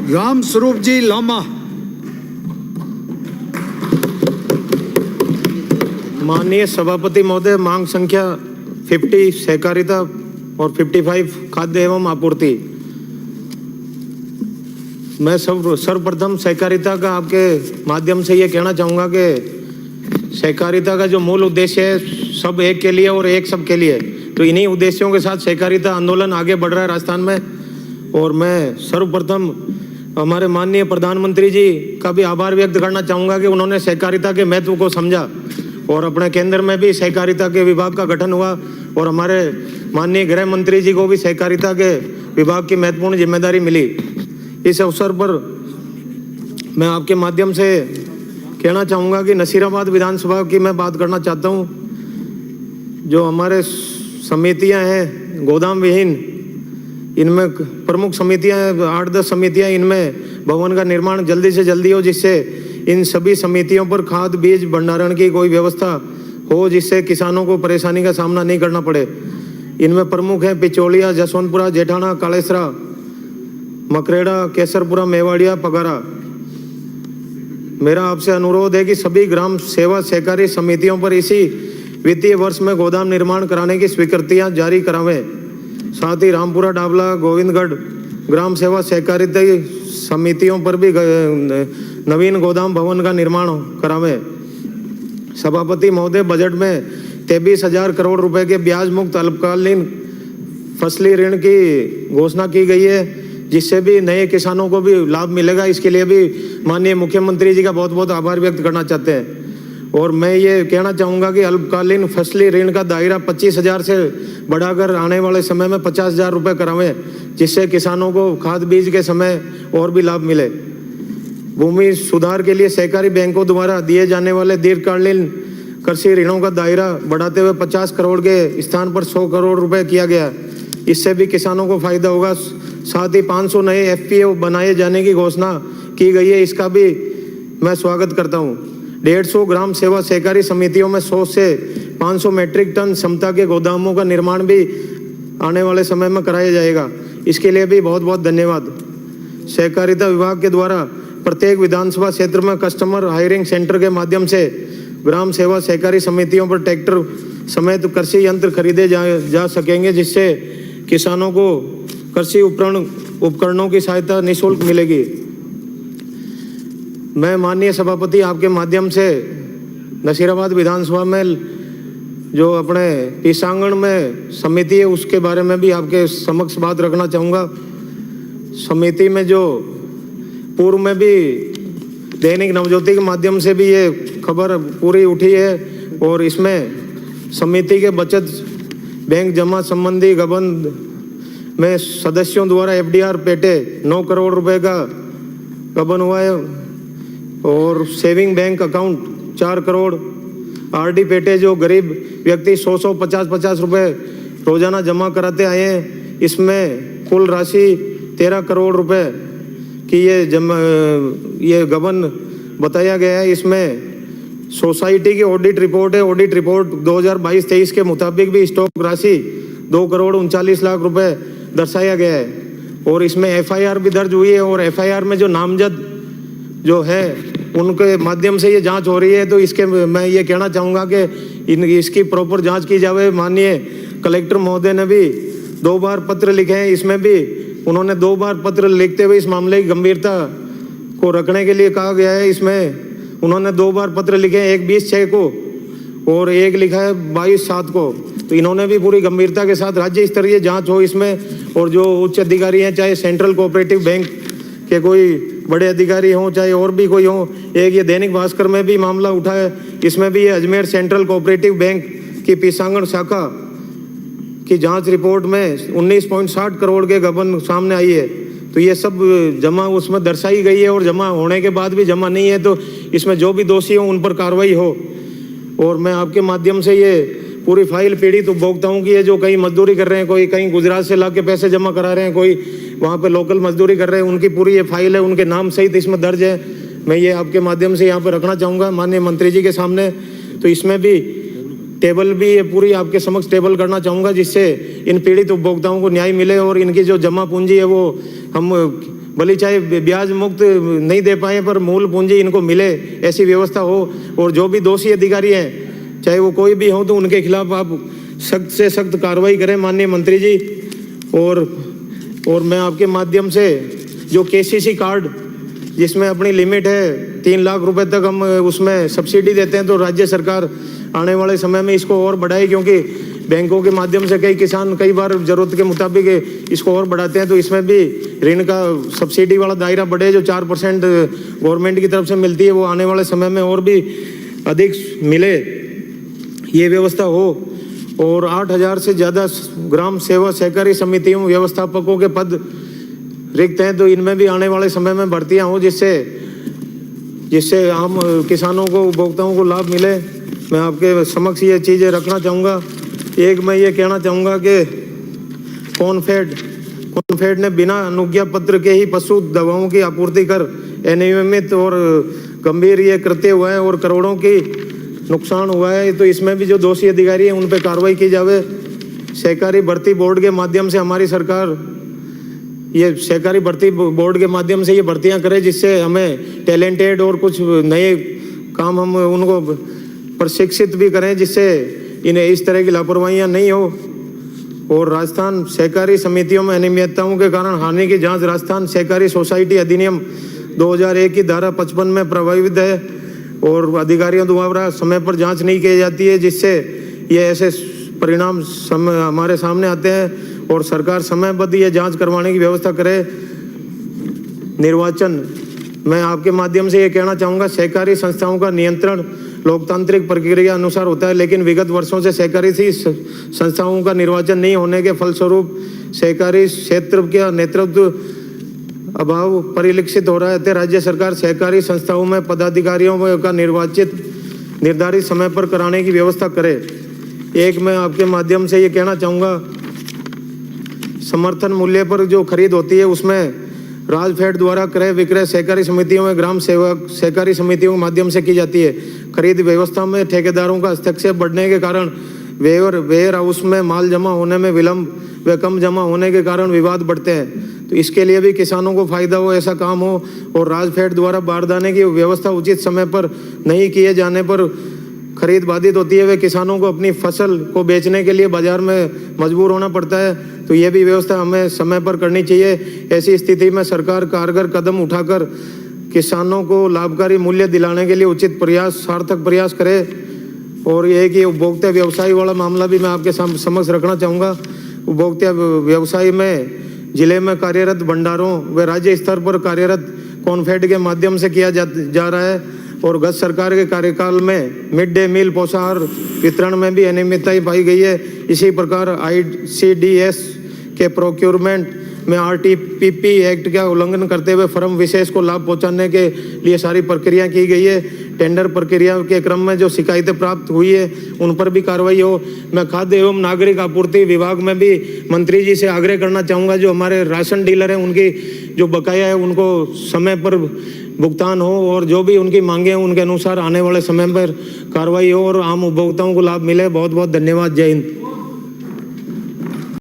राम स्वरूप जी लामा। माननीय सभापति महोदय, मांग संख्या 50 सहकारिता और 55 खाद्य एवं आपूर्ति। मैं सर्वप्रथम सहकारिता का आपके माध्यम से ये कहना चाहूँगा कि सहकारिता का जो मूल उद्देश्य है सब एक के लिए और एक सब के लिए, तो इन्हीं उद्देश्यों के साथ सहकारिता आंदोलन आगे बढ़ रहा है राजस्थान में। और मैं सर्वप्रथम हमारे माननीय प्रधानमंत्री जी का भी आभार व्यक्त करना चाहूँगा कि उन्होंने सहकारिता के महत्व को समझा और अपने केंद्र में भी सहकारिता के विभाग का गठन हुआ और हमारे माननीय गृह मंत्री जी को भी सहकारिता के विभाग की महत्वपूर्ण जिम्मेदारी मिली। इस अवसर पर मैं आपके माध्यम से कहना चाहूँगा कि नसीराबाद विधानसभा की मैं बात करना चाहता हूँ। जो हमारे समितियाँ हैं गोदाम विहीन, इनमें प्रमुख समितियाँ हैं 8-10 समितियाँ, इनमें भवन का निर्माण जल्दी से जल्दी हो, जिससे इन सभी समितियों पर खाद बीज भंडारण की कोई व्यवस्था हो, जिससे किसानों को परेशानी का सामना नहीं करना पड़े। इनमें प्रमुख हैं पिचौलिया, जसवंतपुरा, जेठाना, कालेसरा, मकरेड़ा, केसरपुरा, मेवाड़िया, पगारा। मेरा आपसे अनुरोध है कि सभी ग्राम सेवा सहकारी समितियों पर इसी वित्तीय वर्ष में गोदाम निर्माण कराने की स्वीकृतियां जारी करावें। साथ ही रामपुरा, डाबला, गोविंदगढ़ ग्राम सेवा सहकारिता समितियों पर भी नवीन गोदाम भवन का निर्माण करावें। सभापति महोदय, बजट में 23,000 करोड़ रुपए के ब्याज मुक्त अल्पकालीन फसली ऋण की घोषणा की गई है, जिससे भी नए किसानों को भी लाभ मिलेगा। इसके लिए भी माननीय मुख्यमंत्री जी का बहुत बहुत आभार व्यक्त करना चाहते हैं। और मैं ये कहना चाहूँगा कि अल्पकालीन फसली ऋण का दायरा 25,000 से बढ़ाकर आने वाले समय में 50,000 रुपये करावें, जिससे किसानों को खाद बीज के समय और भी लाभ मिले। भूमि सुधार के लिए सहकारी बैंकों द्वारा दिए जाने वाले दीर्घकालीन कृषि ऋणों का दायरा बढ़ाते हुए 50 करोड़ के स्थान पर 100 करोड़ रुपए किया गया। इससे भी किसानों को फायदा होगा। साथ ही 500 नए FPO बनाए जाने की घोषणा की गई है, इसका भी मैं स्वागत करता हूँ। 150 ग्राम सेवा सहकारी समितियों में 100 से 500 मीट्रिक टन क्षमता के गोदामों का निर्माण भी आने वाले समय में कराया जाएगा। इसके लिए भी बहुत बहुत धन्यवाद। सहकारिता विभाग के द्वारा प्रत्येक विधानसभा क्षेत्र में कस्टमर हायरिंग सेंटर के माध्यम से ग्राम सेवा सहकारी समितियों पर ट्रैक्टर समेत कृषि यंत्र खरीदे जा सकेंगे, जिससे किसानों को कृषि उपकरणों की सहायता निःशुल्क मिलेगी। मैं माननीय सभापति आपके माध्यम से नसीराबाद विधानसभा में जो अपने पीसांगण में समिति है उसके बारे में भी आपके समक्ष बात रखना चाहूँगा। समिति में जो पूर्व में भी दैनिक नवज्योति के माध्यम से भी ये खबर पूरी उठी है और इसमें समिति के बचत बैंक जमा संबंधी गबन में सदस्यों द्वारा FDR पेटे 9 करोड़ रुपए का गबन हुआ है और saving bank account 4 crore, RD पेटे जो गरीब व्यक्ति 100 50 रुपए रोजाना जमा कराते आए हैं, इसमें कुल राशि 13 करोड़ रुपए की ये गबन बताया गया है। इसमें सोसाइटी की ऑडिट रिपोर्ट है। ऑडिट रिपोर्ट 2022-23 के मुताबिक भी स्टॉक राशि 2 करोड़ 39 लाख रुपए दर्शाया गया है और इसमें FIR भी दर्ज हुई है और FIR में जो नामजद जो है उनके माध्यम से ये जांच हो रही है। तो इसके मैं ये कहना चाहूँगा कि इसकी प्रॉपर जांच की जाए। माननीय कलेक्टर महोदय ने भी 2 बार पत्र लिखे हैं, इसमें भी उन्होंने 2 बार पत्र लिखते हुए इस मामले की गंभीरता को रखने के लिए कहा गया है। इसमें उन्होंने 2 बार पत्र लिखे हैं, एक 20/6 को और एक लिखा है 22/7 को। तो इन्होंने भी पूरी गंभीरता के साथ राज्य स्तरीय जांच हो इसमें, और जो उच्च अधिकारी हैं, चाहे सेंट्रल कोऑपरेटिव बैंक के कोई बड़े अधिकारी हों चाहे और भी कोई हो। एक ये दैनिक भास्कर में भी मामला उठा है, इसमें भी ये अजमेर सेंट्रल कोऑपरेटिव बैंक की पीसांगण शाखा की जांच रिपोर्ट में 19.60 करोड़ के गबन सामने आई है। तो ये सब जमा उसमें दर्शाई गई है और जमा होने के बाद भी जमा नहीं है, तो इसमें जो भी दोषी हो उन पर कार्रवाई हो। और मैं आपके माध्यम से ये पूरी फाइल पीड़ित उपभोक्ताओं की है, जो कहीं मजदूरी कर रहे हैं, कोई कहीं गुजरात से ला के पैसे जमा करा रहे हैं, कोई वहाँ पे लोकल मजदूरी कर रहे हैं, उनकी पूरी ये फाइल है, उनके नाम सहित इसमें दर्ज है। मैं ये आपके माध्यम से यहाँ पर रखना चाहूँगा माननीय मंत्री जी के सामने। तो इसमें भी टेबल भी ये पूरी आपके समक्ष टेबल करना चाहूँगा, जिससे इन पीड़ित उपभोक्ताओं को न्याय मिले और इनकी जो जमा पूंजी है वो हम भले चाहे ब्याज मुक्त नहीं दे पाए पर मूल पूंजी इनको मिले, ऐसी व्यवस्था हो। और जो भी दोषी अधिकारी हैं, चाहे वो कोई भी हो, तो उनके खिलाफ आप सख्त से सख्त कार्रवाई करें माननीय मंत्री जी। और मैं आपके माध्यम से जो केसीसी कार्ड जिसमें अपनी लिमिट है 3 लाख रुपए तक हम उसमें सब्सिडी देते हैं, तो राज्य सरकार आने वाले समय में इसको और बढ़ाए, क्योंकि बैंकों के माध्यम से कई किसान कई बार ज़रूरत के मुताबिक इसको और बढ़ाते हैं, तो इसमें भी ऋण का सब्सिडी वाला दायरा बढ़े। जो 4% गवर्नमेंट की तरफ से मिलती है वो आने वाले समय में और भी अधिक मिले, ये व्यवस्था हो। और 8000 से ज़्यादा ग्राम सेवा सहकारी समितियों व्यवस्थापकों के पद रिक्त हैं, तो इनमें भी आने वाले समय में भर्तियां हो, जिससे आम किसानों को, उपभोक्ताओं को लाभ मिले। मैं आपके समक्ष ये चीज़ें रखना चाहूँगा। एक मैं ये कहना चाहूँगा कि कॉनफेड ने बिना अनुज्ञा पत्र के ही पशु दवाओं की आपूर्ति कर अनियमित और गंभीर ये कृत्य हुआ है और करोड़ों की नुकसान हुआ है, तो इसमें भी जो दोषी अधिकारी हैं उन पर कार्रवाई की जावे। सहकारी भर्ती बोर्ड के माध्यम से हमारी सरकार ये सहकारी भर्ती बोर्ड के माध्यम से ये भर्तियां करे, जिससे हमें टैलेंटेड और कुछ नए काम हम उनको प्रशिक्षित भी करें, जिससे इन्हें इस तरह की लापरवाहियां नहीं हो। और राजस्थान सहकारी समितियों में अनियमितताओं के कारण हानि की जांच राजस्थान सहकारी सोसाइटी अधिनियम 2001 की धारा 55 में प्रभावित है और अधिकारियों द्वारा समय पर जांच नहीं की जाती है, जिससे ये ऐसे परिणाम हमारे सामने आते हैं। और सरकार समयबद्ध ये जांच करवाने की व्यवस्था करे। निर्वाचन, मैं आपके माध्यम से ये कहना चाहूँगा, सहकारी संस्थाओं का नियंत्रण लोकतांत्रिक प्रक्रिया अनुसार होता है, लेकिन विगत वर्षों से सहकारी संस्थाओं का निर्वाचन नहीं होने के फलस्वरूप सहकारी क्षेत्र का नेतृत्व अभाव परिलक्षित हो रहा है। राज्य सरकार सहकारी संस्थाओं में पदाधिकारियों का निर्धारित समय पर कराने की व्यवस्था करे। एक मैं आपके माध्यम से ये कहना चाहूँगा, समर्थन मूल्य पर जो खरीद होती है उसमें राजफेड द्वारा क्रय विक्रय सहकारी समितियों में ग्राम सेवक सहकारी समितियों के माध्यम से की जाती है। खरीद व्यवस्था में ठेकेदारों का हस्तक्षेप बढ़ने के कारण वेयर हाउस में माल जमा होने में विलंब व कम जमा होने के कारण विवाद बढ़ते हैं। तो इसके लिए भी किसानों को फायदा हो, ऐसा काम हो। और राजफेड द्वारा बारदाने की व्यवस्था उचित समय पर नहीं किए जाने पर खरीद बाधित होती है, वे किसानों को अपनी फसल को बेचने के लिए बाजार में मजबूर होना पड़ता है। तो ये भी व्यवस्था हमें समय पर करनी चाहिए। ऐसी स्थिति में सरकार कारगर कदम उठाकर किसानों को लाभकारी मूल्य दिलाने के लिए उचित प्रयास, सार्थक प्रयास करे। और ये कि उपभोक्ता व्यवसाय वाला मामला भी मैं आपके समक्ष रखना चाहूँगा। उपभोक्ता व्यवसाय में जिले में कार्यरत भंडारों व राज्य स्तर पर कार्यरत कॉनफेड के माध्यम से किया जा रहा है। और गत सरकार के कार्यकाल में मिड डे मील पोषाहार वितरण में भी अनियमितताएं पाई गई है। इसी प्रकार ICDS के प्रोक्योरमेंट में RTPP एक्ट का उल्लंघन करते हुए फर्म विशेष को लाभ पहुंचाने के लिए सारी प्रक्रिया की गई है। टेंडर प्रक्रिया के क्रम में जो शिकायतें प्राप्त हुई है उन पर भी कार्रवाई हो। मैं खाद्य एवं नागरिक आपूर्ति विभाग में भी मंत्री जी से आग्रह करना चाहूँगा, जो हमारे राशन डीलर हैं उनकी जो बकाया है उनको समय पर भुगतान हो और जो भी उनकी मांगे हैं उनके अनुसार आने वाले समय पर कार्रवाई हो और आम उपभोक्ताओं को लाभ मिले। बहुत बहुत धन्यवाद। जय हिंद।